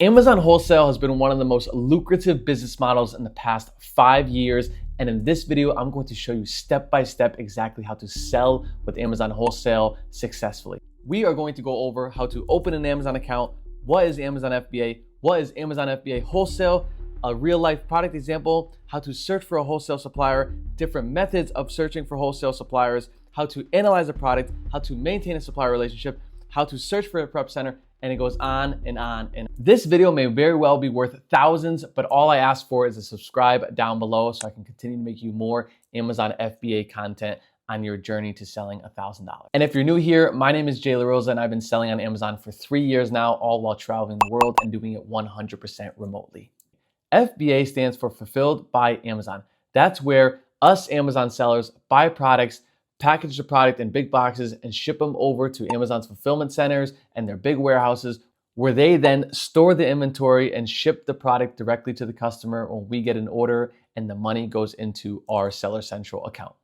Amazon wholesale has been one of the most lucrative business models in the past 5 years. And in this video, I'm going to show you step by step exactly how to sell with Amazon wholesale successfully. We are going to go over how to open an Amazon account, what is Amazon FBA, what is Amazon FBA wholesale, a real life product example, how to search for a wholesale supplier, different methods of searching for wholesale suppliers, how to analyze a product, how to maintain a supplier relationship, how to search for a prep center, and it goes on and on. And this video may very well be worth thousands, but all I ask for is a subscribe down below so I can continue to make you more Amazon FBA content on your journey to selling $1,000. And if you're new here, my name is jayslarosa and I've been selling on Amazon for 3 years now, all while traveling the world and doing it 100% remotely. FBA stands for Fulfilled by Amazon. That's where us Amazon sellers buy products, package the product in big boxes, and ship them over to Amazon's fulfillment centers and their big warehouses, where they then store the inventory and ship the product directly to the customer when we get an order, and the money goes into our Seller Central account.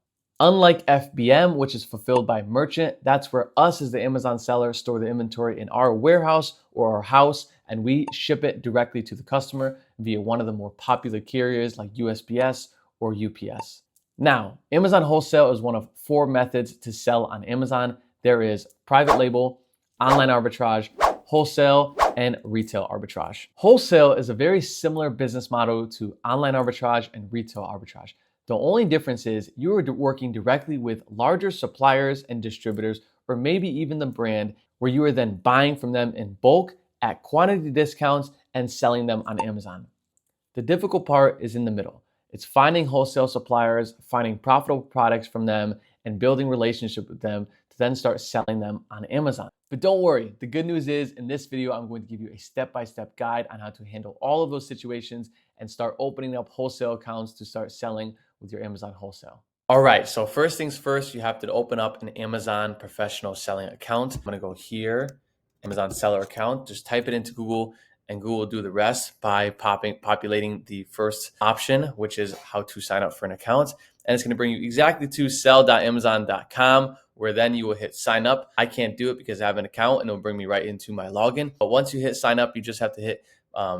Unlike FBM, which is fulfilled by merchant, that's where us as the Amazon seller store the inventory in our warehouse or our house, and we ship it directly to the customer via one of the more popular carriers like USPS or UPS. Now, Amazon wholesale is one of 4 methods to sell on Amazon. There is private label, online arbitrage, wholesale, and retail arbitrage. Wholesale is a very similar business model to online arbitrage and retail arbitrage. The only difference is you are working directly with larger suppliers and distributors, or maybe even the brand, where you are then buying from them in bulk at quantity discounts and selling them on Amazon. The difficult part is in the middle. It's finding wholesale suppliers, finding profitable products from them, and building relationships with them to then start selling them on Amazon. But don't worry, the good news is in this video, I'm going to give you a step-by-step guide on how to handle all of those situations and start opening up wholesale accounts to start selling with your Amazon wholesale. All right, so first things first, you have to open up an Amazon professional selling account. I'm gonna go here, Amazon seller account, just type it into Google, and Google will do the rest by populating the first option, which is how to sign up for an account. And it's going to bring you exactly to sell.amazon.com, where then you will hit sign up. I can't do it because I have an account, and it'll bring me right into my login. But once you hit sign up, you just have to hit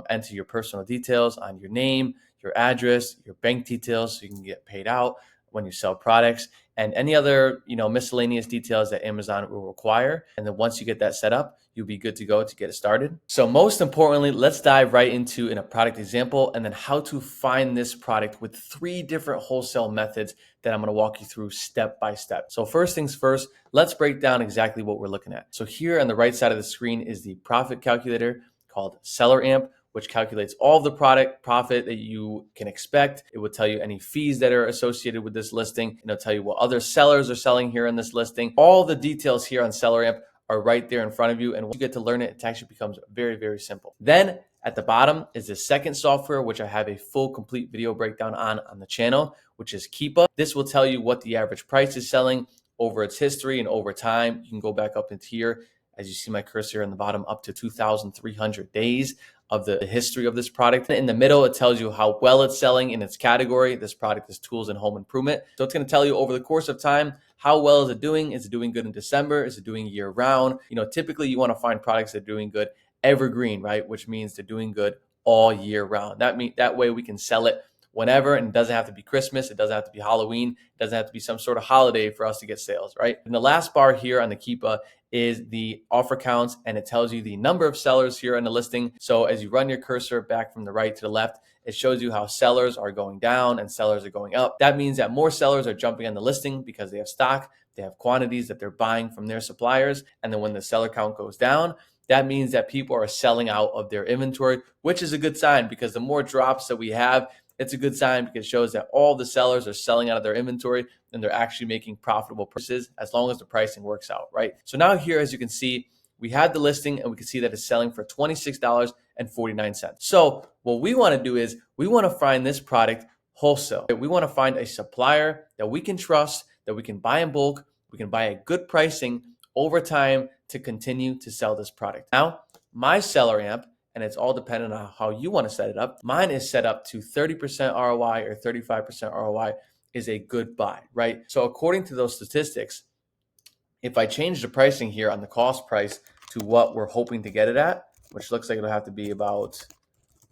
enter your personal details on your name, your address, your bank details, so you can get paid out when you sell products, and any other miscellaneous details that Amazon will require. And then once you get that set up, you'll be good to go to get it started. So most importantly, let's dive right into a product example and then how to find this product with 3 different wholesale methods that I'm going to walk you through step by step. So first things first, let's break down exactly what we're looking at. So here on the right side of the screen is the profit calculator called SellerAmp, which calculates all the product profit that you can expect. It will tell you any fees that are associated with this listing, and it'll tell you what other sellers are selling here in this listing. All the details here on SellerAmp are right there in front of you, and once you get to learn it, it actually becomes very, very simple. Then at the bottom is the second software, which I have a full complete video breakdown on the channel, which is Keepa. This will tell you what the average price is selling over its history and over time. You can go back up into here, as you see my cursor in the bottom, up to 2,300 days of the history of this product. In the middle, it tells you how well it's selling in its category. This product is tools and home improvement. So it's going to tell you over the course of time, how well is it doing? Is it doing good in December? Is it doing year round? Typically you want to find products that are doing good evergreen, right? Which means they're doing good all year round. That way we can sell it whenever, and it doesn't have to be Christmas. It doesn't have to be Halloween. It doesn't have to be some sort of holiday for us to get sales, right? And the last bar here on the Keepa is the offer counts, and it tells you the number of sellers here in the listing. So as you run your cursor back from the right to the left, it shows you how sellers are going down and sellers are going up. That means that more sellers are jumping on the listing because they have stock, they have quantities that they're buying from their suppliers. And then when the seller count goes down, that means that people are selling out of their inventory, which is a good sign, because the more drops that we have, it's a good sign because it shows that all the sellers are selling out of their inventory and they're actually making profitable purchases, as long as the pricing works out, right? So now here, as you can see, we have the listing and we can see that it's selling for $26.49. So what we want to do is we want to find this product wholesale. We want to find a supplier that we can trust, that we can buy in bulk, we can buy at good pricing over time to continue to sell this product. Now, my SellerAmp, and it's all dependent on how you want to set it up. Mine is set up to 30% ROI or 35% ROI is a good buy, right? So according to those statistics, if I change the pricing here on the cost price to what we're hoping to get it at, which looks like it'll have to be about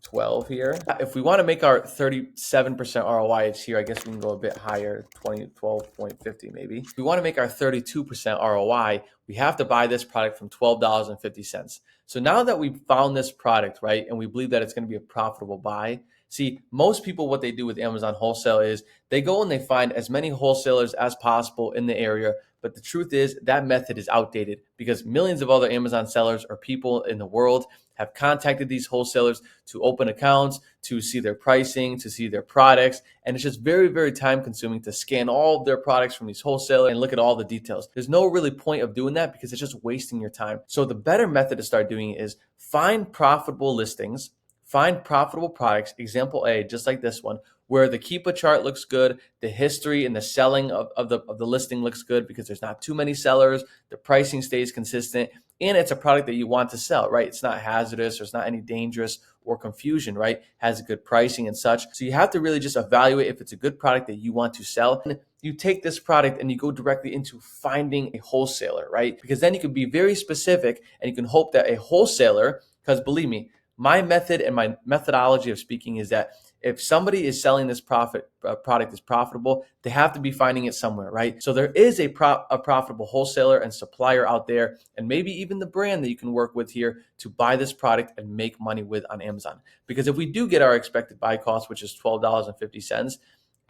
12 here. If we want to make our 37% ROI, it's here. I guess we can go a bit higher, 12.50 maybe. If we want to make our 32% ROI, we have to buy this product from $12.50. So now that we've found this product, right, and we believe that it's going to be a profitable buy, see, most people, what they do with Amazon wholesale is they go and they find as many wholesalers as possible in the area. But the truth is that method is outdated because millions of other Amazon sellers or people in the world have contacted these wholesalers to open accounts, to see their pricing, to see their products. And it's just very, very time consuming to scan all of their products from these wholesalers and look at all the details. There's no really point of doing that because it's just wasting your time. So the better method to start doing is find profitable listings, find profitable products, example A, just like this one, where the Keepa chart looks good, the history and the selling of the listing looks good because there's not too many sellers, the pricing stays consistent, and it's a product that you want to sell, right? It's not hazardous, there's not any dangerous or confusion, right? Has a good pricing and such. So you have to really just evaluate if it's a good product that you want to sell. And you take this product and you go directly into finding a wholesaler, right? Because then you can be very specific and you can hope that a wholesaler, because believe me, my method and my methodology of speaking is that if somebody is selling this product is profitable, they have to be finding it somewhere, right? So there is a profitable wholesaler and supplier out there, and maybe even the brand that you can work with here to buy this product and make money with on Amazon. Because if we do get our expected buy cost, which is $12.50,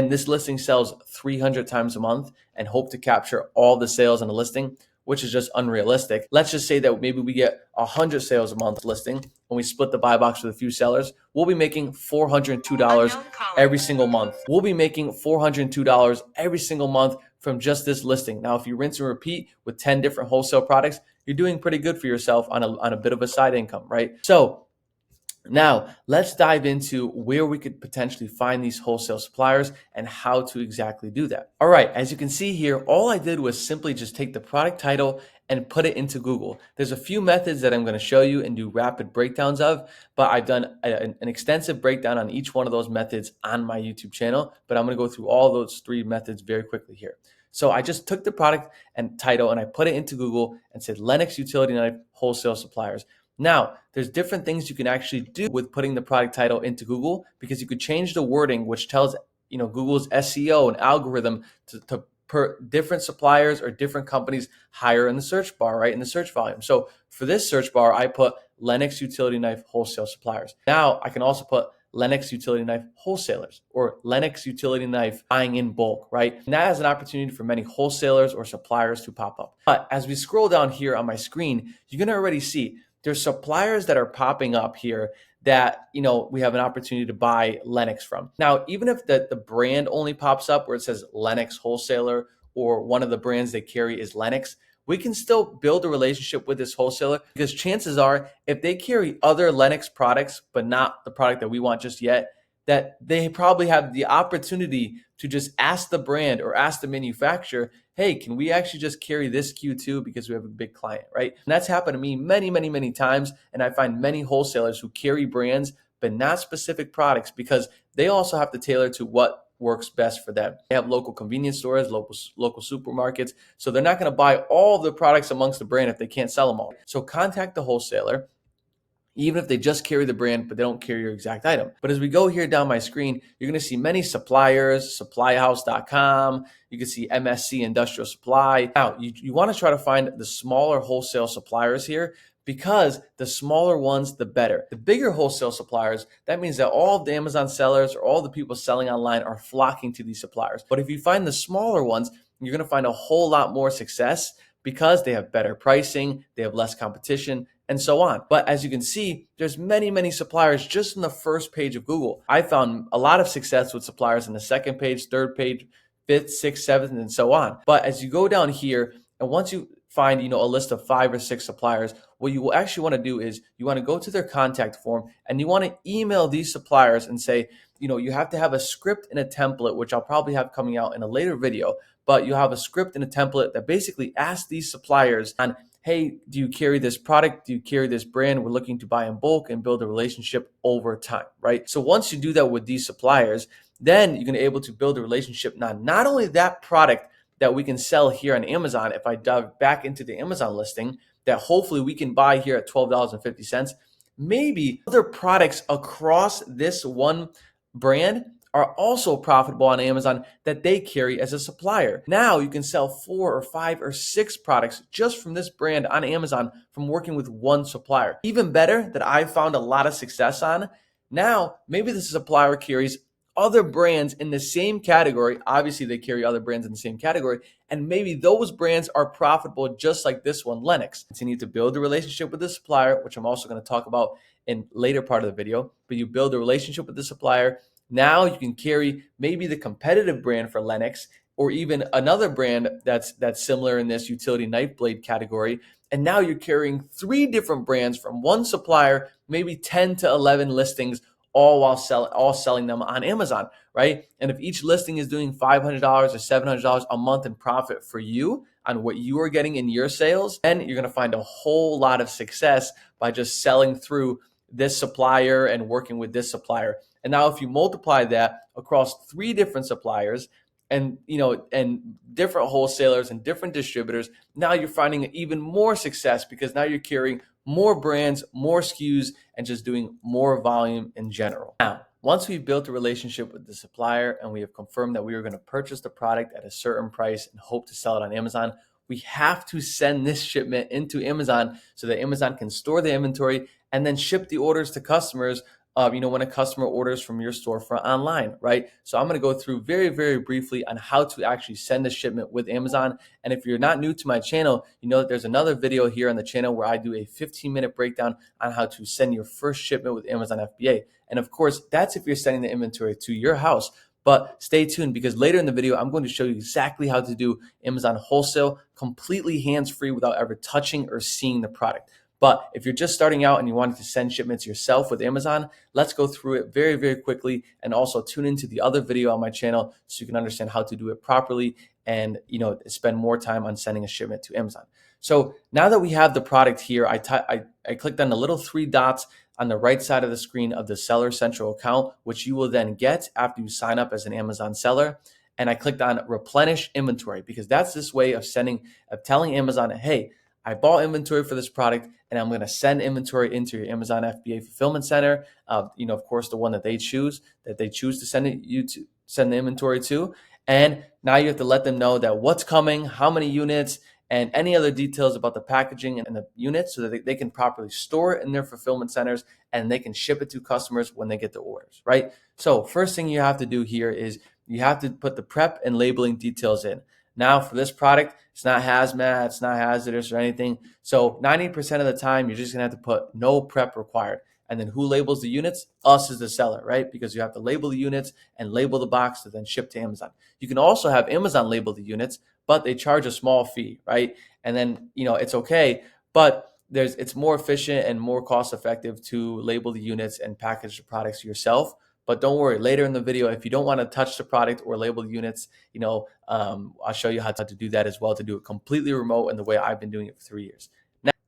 and this listing sells 300 times a month and hope to capture all the sales on the listing, which is just unrealistic. Let's just say that maybe we get 100 sales a month listing and we split the buy box with a few sellers. We'll be making $402 every single month. We'll be making $402 every single month from just this listing. Now, if you rinse and repeat with 10 different wholesale products, you're doing pretty good for yourself on a bit of a side income, right? So now, let's dive into where we could potentially find these wholesale suppliers and how to exactly do that. All right, as you can see here, all I did was simply just take the product title and put it into Google. There's a few methods that I'm going to show you and do rapid breakdowns of, but I've done an extensive breakdown on each one of those methods on my YouTube channel, but I'm going to go through all those three methods very quickly here. So I just took the product and title and I put it into Google and said Lennox utility knife wholesale suppliers. Now, there's different things you can actually do with putting the product title into Google because you could change the wording, which tells Google's SEO and algorithm to per different suppliers or different companies higher in the search bar, right, in the search volume. So for this search bar, I put Lennox utility knife wholesale suppliers. Now I can also put Lennox utility knife wholesalers or Lennox utility knife buying in bulk, right? And that has an opportunity for many wholesalers or suppliers to pop up. But as we scroll down here on my screen, you're going to already see there's suppliers that are popping up here that, we have an opportunity to buy Lennox from. Now, even if the brand only pops up where it says Lennox wholesaler or one of the brands they carry is Lennox, we can still build a relationship with this wholesaler because chances are if they carry other Lennox products, but not the product that we want just yet, that they probably have the opportunity to just ask the brand or ask the manufacturer, hey, can we actually just carry this Q2 because we have a big client, right? And that's happened to me many, many, many times. And I find many wholesalers who carry brands, but not specific products because they also have to tailor to what works best for them. They have local convenience stores, local supermarkets. So they're not going to buy all the products amongst the brand if they can't sell them all. So contact the wholesaler, even if they just carry the brand, but they don't carry your exact item. But as we go here down my screen, you're going to see many suppliers, supplyhouse.com. You can see MSC Industrial Supply. Now, you want to try to find the smaller wholesale suppliers here because the smaller ones, the better. The bigger wholesale suppliers, that means that all of the Amazon sellers or all the people selling online are flocking to these suppliers. But if you find the smaller ones, you're going to find a whole lot more success because they have better pricing, they have less competition, and so on. But as you can see, there's many, many suppliers just in the first page of Google. I found a lot of success with suppliers in the second page, third page, fifth, sixth, seventh, and so on. But as you go down here, and once you find a list of 5 or 6 suppliers, what you will actually want to do is you want to go to their contact form and you want to email these suppliers and say, you have to have a script and a template, which I'll probably have coming out in a later video, but you have a script and a template that basically asks these suppliers on, hey, do you carry this product? Do you carry this brand? We're looking to buy in bulk and build a relationship over time, right? So once you do that with these suppliers, then you're going to be able to build a relationship. Now, not only that product that we can sell here on Amazon, if I dive back into the Amazon listing, that hopefully we can buy here at $12.50, maybe other products across this one brand are also profitable on Amazon that they carry as a supplier. Now you can sell 4 or 5 or 6 products just from this brand on Amazon from working with one supplier. Even better, that I found a lot of success on, now maybe the supplier carries other brands in the same category. Obviously, they carry other brands in the same category, and maybe those brands are profitable just like this one, Lennox. Continue to build a relationship with the supplier, which I'm also going to talk about in later part of the video, but you build a relationship with the supplier. Now you can carry maybe the competitive brand for Lennox or even another brand that's similar in this utility knife blade category. And now you're carrying 3 different brands from one supplier, maybe 10 to 11 listings, all while selling them on Amazon, right? And if each listing is doing $500 or $700 a month in profit for you on what you are getting in your sales, then you're going to find a whole lot of success by just selling through this supplier and working with this supplier. And now if you multiply that across 3 different suppliers and different wholesalers and different distributors, now you're finding even more success because now you're carrying more brands, more SKUs, and just doing more volume in general. Now, once we've built a relationship with the supplier and we have confirmed that we are going to purchase the product at a certain price and hope to sell it on Amazon, we have to send this shipment into Amazon so that Amazon can store the inventory and then ship the orders to customers when a customer orders from your storefront online, right? So I'm going to go through very, very briefly on how to actually send a shipment with Amazon. And if you're not new to my channel, you know that there's another video here on the channel where I do a 15-minute breakdown on how to send your first shipment with Amazon FBA. And of course, that's if you're sending the inventory to your house. But stay tuned because later in the video, I'm going to show you exactly how to do Amazon wholesale completely hands-free without ever touching or seeing the product. But if you're just starting out and you wanted to send shipments yourself with Amazon, let's go through it very, very quickly, and also tune into the other video on my channel so you can understand how to do it properly and spend more time on sending a shipment to Amazon. So now that we have the product here, I clicked on the little 3 dots on the right side of the screen of the Seller Central account, which you will then get after you sign up as an Amazon seller. And I clicked on replenish inventory because that's this way of telling Amazon, hey, I bought inventory for this product and I'm going to send inventory into your Amazon FBA fulfillment center. Of course, the one that they choose to send the inventory to. And now you have to let them know that what's coming, how many units, and any other details about the packaging and the units so that they can properly store it in their fulfillment centers and they can ship it to customers when they get the orders, right? So first thing you have to do here is you have to put the prep and labeling details in. Now for this product, it's not hazmat, it's not hazardous or anything. So 90% of the time, you're just gonna have to put no prep required. And then who labels the units? Us as the seller, right? Because you have to label the units and label the box to then ship to Amazon. You can also have Amazon label the units, but they charge a small fee, right? And then, it's okay, but it's more efficient and more cost effective to label the units and package the products yourself. But don't worry, later in the video, if you don't want to touch the product or label units, I'll show you how to do that as well, to do it completely remote in the way I've been doing it for 3 years.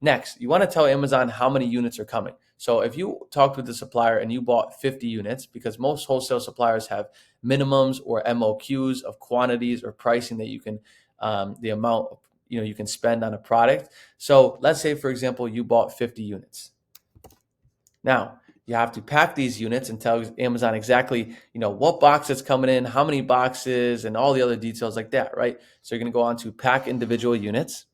Next, you want to tell Amazon how many units are coming. So if you talked with the supplier and you bought 50 units, because most wholesale suppliers have minimums or MOQs of quantities or pricing that you can, the amount you can spend on a product. So let's say, for example, you bought 50 units. Now, you have to pack these units and tell Amazon exactly, what box it's coming in, how many boxes, and all the other details like that, right? So you're going to go on to pack individual units.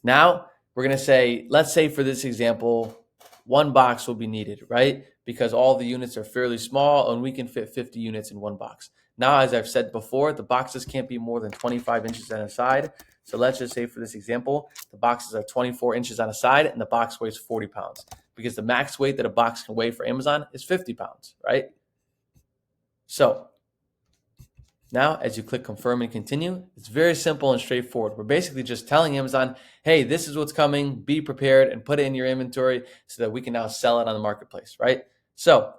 Now, we're going to say, let's say for this example, 1 box will be needed, right? Because all the units are fairly small and we can fit 50 units in 1 box. Now, as I've said before, the boxes can't be more than 25 inches on a side. So let's just say for this example, the boxes are 24 inches on a side and the box weighs 40 pounds because the max weight that a box can weigh for Amazon is 50 pounds, right? So now, as you click confirm and continue, it's very simple and straightforward. We're basically just telling Amazon, hey, this is what's coming, be prepared, and put it in your inventory so that we can now sell it on the marketplace, right? So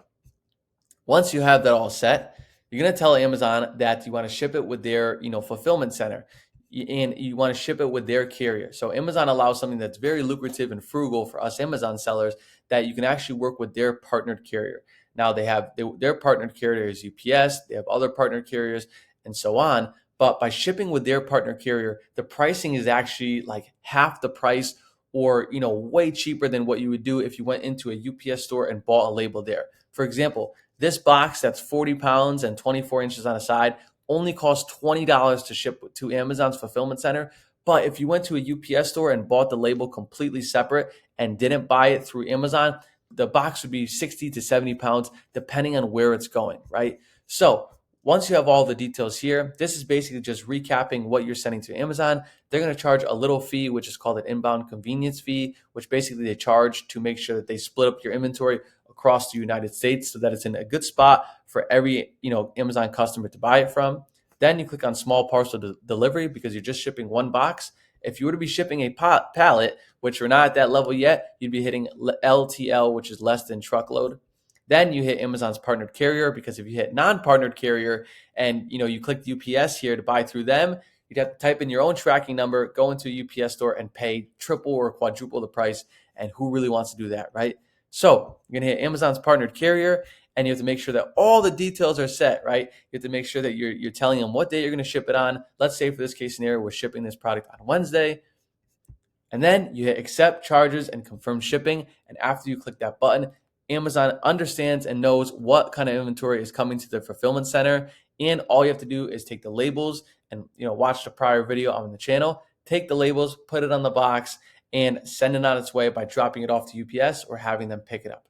once you have that all set, you're going to tell Amazon that you want to ship it with their fulfillment center, and you want to ship it with their carrier. So Amazon allows something that's very lucrative and frugal for us Amazon sellers, that you can actually work with their partnered carrier. Now they have their partnered carrier is UPS, they have other partner carriers and so on. But by shipping with their partner carrier, the pricing is actually like half the price or way cheaper than what you would do if you went into a UPS store and bought a label there. For example, this box that's 40 pounds and 24 inches on the side only costs $20 to ship to Amazon's fulfillment center. But if you went to a UPS store and bought the label completely separate and didn't buy it through Amazon, the box would be 60 to 70 pounds depending on where it's going, right? So once you have all the details here, this is basically just recapping what you're sending to Amazon. They're going to charge a little fee, which is called an inbound convenience fee, which basically they charge to make sure that they split up your inventory across the United States so that it's in a good spot for every Amazon customer to buy it from. Then you click on small parcel delivery because you're just shipping one box. If you were to be shipping a pallet, which we're not at that level yet, you'd be hitting LTL, which is less than truckload. Then you hit Amazon's partnered carrier, because if you hit non-partnered carrier and you click UPS here to buy through them, you'd have to type in your own tracking number, go into a UPS store and pay triple or quadruple the price. And who really wants to do that, right? So you're gonna hit Amazon's partnered carrier, and you have to make sure that all the details are set, right? You have to make sure that you're telling them what day you're gonna ship it on. Let's say for this case scenario, we're shipping this product on Wednesday. And then you hit accept charges and confirm shipping. And after you click that button, Amazon understands and knows what kind of inventory is coming to the fulfillment center. And all you have to do is take the labels and watch the prior video on the channel, take the labels, put it on the box, and send it on its way by dropping it off to UPS or having them pick it up.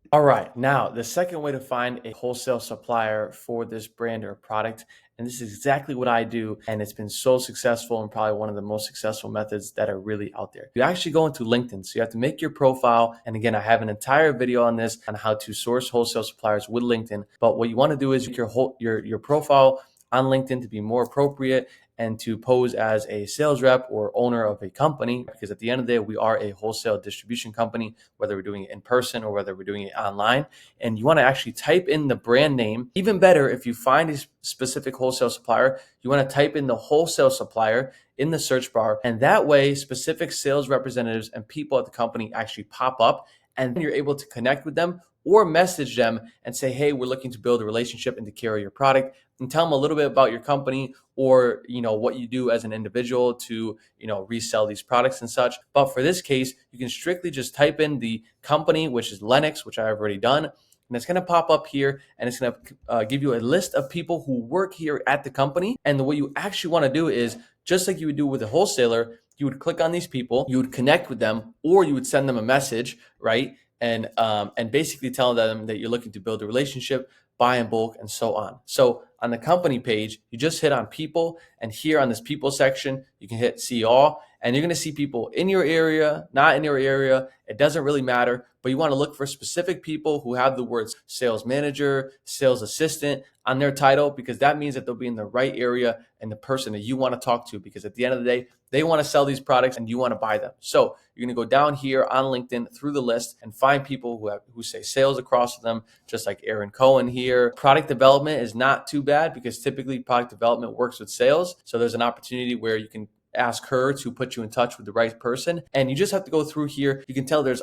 All right, now the second way to find a wholesale supplier for this brand or product, and this is exactly what I do, and it's been so successful and probably one of the most successful methods that are really out there. You actually go into LinkedIn, so you have to make your profile, and again, I have an entire video on this on how to source wholesale suppliers with LinkedIn, but what you want to do is make your profile on LinkedIn to be more appropriate and to pose as a sales rep or owner of a company, because at the end of the day, we are a wholesale distribution company, whether we're doing it in person or whether we're doing it online. And you want to actually type in the brand name. Even better, if you find a specific wholesale supplier, you want to type in the wholesale supplier in the search bar. And that way, specific sales representatives and people at the company actually pop up, and then you're able to connect with them or message them and say, hey, we're looking to build a relationship and to carry your product, and tell them a little bit about your company or what you do as an individual to resell these products and such. But for this case, you can strictly just type in the company, which is Lennox, which I've already done, and it's going to pop up here, and it's going to give you a list of people who work here at the company. And what you actually want to do is, just like you would do with a wholesaler, you would click on these people, you would connect with them, or you would send them a message, right? And basically tell them that you're looking to build a relationship, buy in bulk, and so on. So on the company page, you just hit on people, and here on this people section, you can hit see all, and you're going to see people in your area, not in your area. It doesn't really matter, but you want to look for specific people who have the words sales manager, sales assistant on their title, because that means that they'll be in the right area and the person that you want to talk to, because at the end of the day, they want to sell these products and you want to buy them. So you're going to go down here on LinkedIn through the list and find people who say sales across them, just like Aaron Cohen here. Product development is not too bad, because typically product development works with sales. So there's an opportunity where you can ask her to put you in touch with the right person. And you just have to go through here. You can tell there's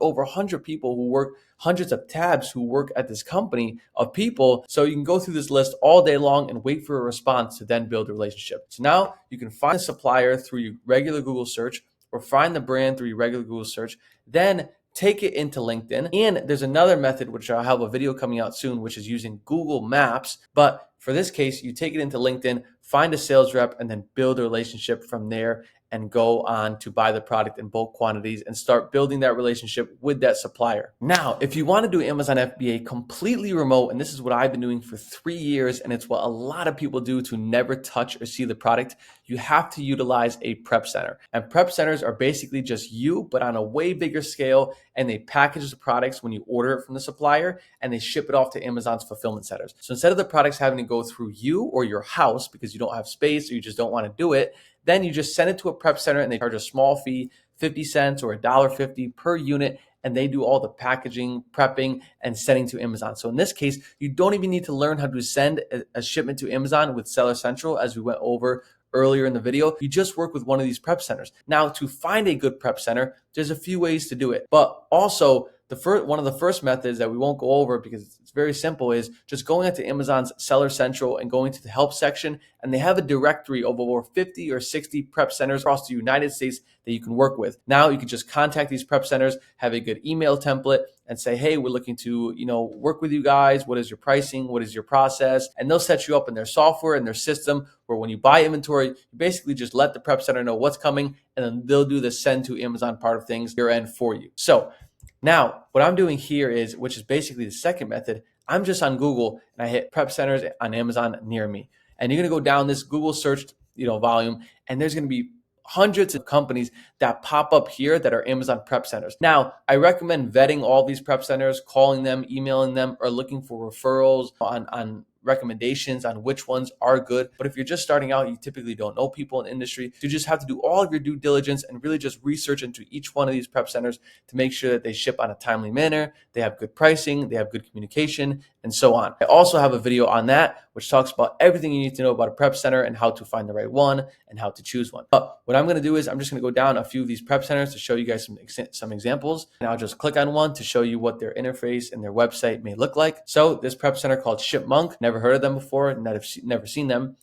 over 100 people who work, hundreds of tabs who work at this company of people. So you can go through this list all day long and wait for a response to then build a relationship. So now you can find a supplier through your regular Google search, or find the brand through your regular Google search, then take it into LinkedIn. And there's another method, which I'll have a video coming out soon, which is using Google Maps. But for this case, you take it into LinkedIn, find a sales rep, and then build a relationship from there, and go on to buy the product in bulk quantities and start building that relationship with that supplier. Now, if you want to do Amazon FBA completely remote, and this is what I've been doing for 3 years, and it's what a lot of people do to never touch or see the product, you have to utilize a prep center. And prep centers are basically just you, but on a way bigger scale, and they package the products when you order it from the supplier, and they ship it off to Amazon's fulfillment centers. So instead of the products having to go through you or your house because you don't have space or you just don't want to do it, then you just send it to a prep center, and they charge a small fee, 50 cents or $1.50 per unit, and they do all the packaging, prepping, and sending to Amazon. So in this case, you don't even need to learn how to send a shipment to Amazon with Seller Central, as we went over earlier in the video. You just work with one of these prep centers. Now, to find a good prep center, there's a few ways to do it, but also One of the first methods that we won't go over because it's very simple is just going into Amazon's Seller Central and going to the help section, and they have a directory of over 50 or 60 prep centers across the United States that you can work with. Now you can just contact these prep centers, have a good email template, and say, hey, we're looking to work with you guys. What is your pricing? What is your process? And they'll set you up in their software and their system where when you buy inventory, you basically just let the prep center know what's coming, and then they'll do the send to Amazon part of things your end for you. So now what I'm doing here is, which is basically the second method, I'm just on Google and I hit prep centers on Amazon near me. And you're going to go down this Google search volume, and there's going to be hundreds of companies that pop up here that are Amazon prep centers. Now, I recommend vetting all these prep centers, calling them, emailing them, or looking for referrals on recommendations on which ones are good. But if you're just starting out, you typically don't know people in the industry. You just have to do all of your due diligence and really just research into each one of these prep centers to make sure that they ship on a timely manner, they have good pricing, they have good communication, and so on. I also have a video on that, which talks about everything you need to know about a prep center and how to find the right one and how to choose one. But what I'm going to do is I'm just going to go down a few of these prep centers to show you guys some examples. And I'll just click on one to show you what their interface and their website may look like. So this prep center called Shipment, never heard of them before, never seen them.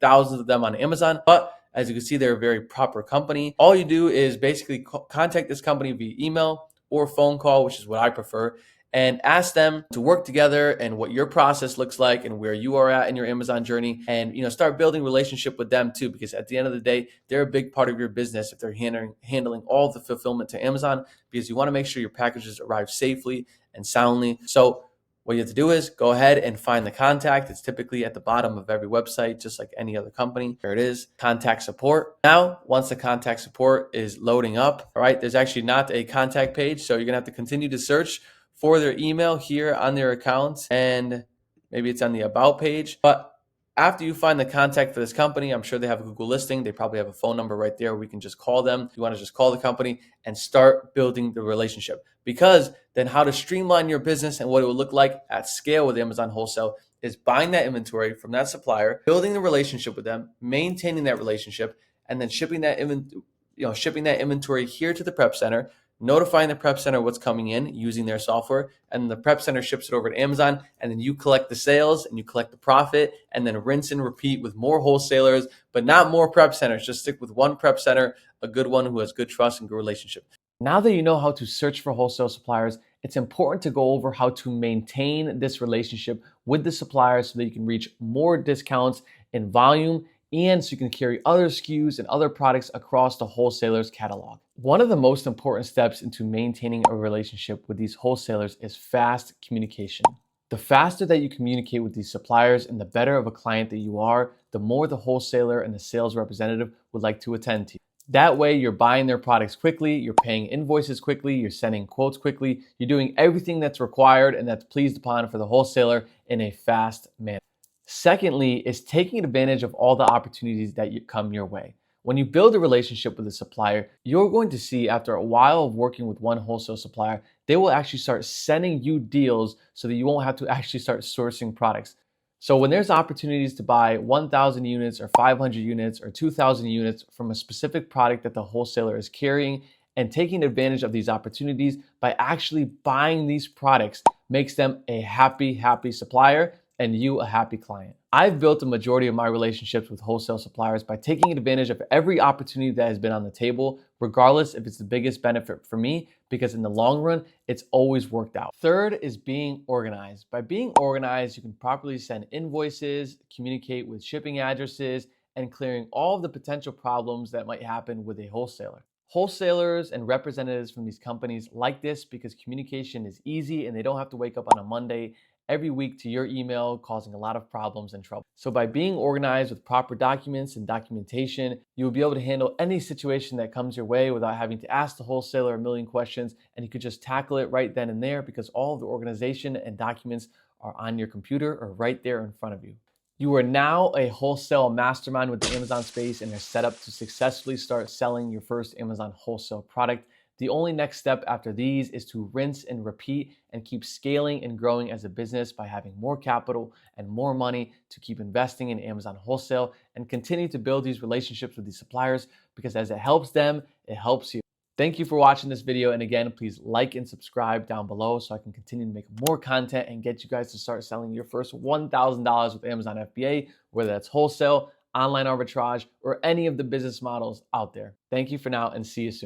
Thousands of them on Amazon, but as you can see, they're a very proper company. All you do is basically contact this company via email or phone call, which is what I prefer, and ask them to work together and what your process looks like and where you are at in your Amazon journey, and start building relationship with them too, because at the end of the day, they're a big part of your business if they're handling all the fulfillment to Amazon, because you want to make sure your packages arrive safely and soundly. So what you have to do is go ahead and find the contact. It's typically at the bottom of every website, just like any other company. There it is, contact support. Now, once the contact support is loading up, all right, there's actually not a contact page, so you're gonna have to continue to search for their email here on their accounts, and maybe it's on the about page. But after you find the contact for this company, I'm sure they have a Google listing. They probably have a phone number right there. We can just call them. You want to just call the company and start building the relationship, because then how to streamline your business and what it would look like at scale with Amazon Wholesale is buying that inventory from that supplier, building the relationship with them, maintaining that relationship, and then shipping that inventory here to the prep center, notifying the prep center what's coming in using their software, and the prep center ships it over to Amazon, and then you collect the sales and you collect the profit, and then rinse and repeat with more wholesalers, but not more prep centers. Just stick with one prep center, a good one who has good trust and good relationship. Now that you know how to search for wholesale suppliers, it's important to go over how to maintain this relationship with the suppliers so that you can reach more discounts in volume, and so you can carry other SKUs and other products across the wholesaler's catalog. One of the most important steps into maintaining a relationship with these wholesalers is fast communication. The faster that you communicate with these suppliers and the better of a client that you are, the more the wholesaler and the sales representative would like to attend to you. That way, you're buying their products quickly, you're paying invoices quickly, you're sending quotes quickly, you're doing everything that's required and that's pleased upon for the wholesaler in a fast manner. Secondly, is taking advantage of all the opportunities that come your way. When you build a relationship with a supplier, you're going to see after a while of working with one wholesale supplier, they will actually start sending you deals so that you won't have to actually start sourcing products. So when there's opportunities to buy 1,000 units or 500 units or 2,000 units from a specific product that the wholesaler is carrying, and taking advantage of these opportunities by actually buying these products makes them a happy supplier and you a happy client. I've built a majority of my relationships with wholesale suppliers by taking advantage of every opportunity that has been on the table, regardless if it's the biggest benefit for me, because in the long run, it's always worked out. Third is being organized. By being organized, you can properly send invoices, communicate with shipping addresses, and clearing all of the potential problems that might happen with a wholesaler. Wholesalers and representatives from these companies like this because communication is easy and they don't have to wake up on a Monday every week to your email, causing a lot of problems and trouble. So by being organized with proper documents and documentation, you will be able to handle any situation that comes your way without having to ask the wholesaler a million questions, and you could just tackle it right then and there because all of the organization and documents are on your computer or right there in front of you. You are now a wholesale mastermind with the Amazon space and are set up to successfully start selling your first Amazon wholesale product. The only next step after these is to rinse and repeat and keep scaling and growing as a business by having more capital and more money to keep investing in Amazon wholesale and continue to build these relationships with these suppliers, because as it helps them, it helps you. Thank you for watching this video. And again, please like and subscribe down below so I can continue to make more content and get you guys to start selling your first $1,000 with Amazon FBA, whether that's wholesale, online arbitrage, or any of the business models out there. Thank you for now and see you soon.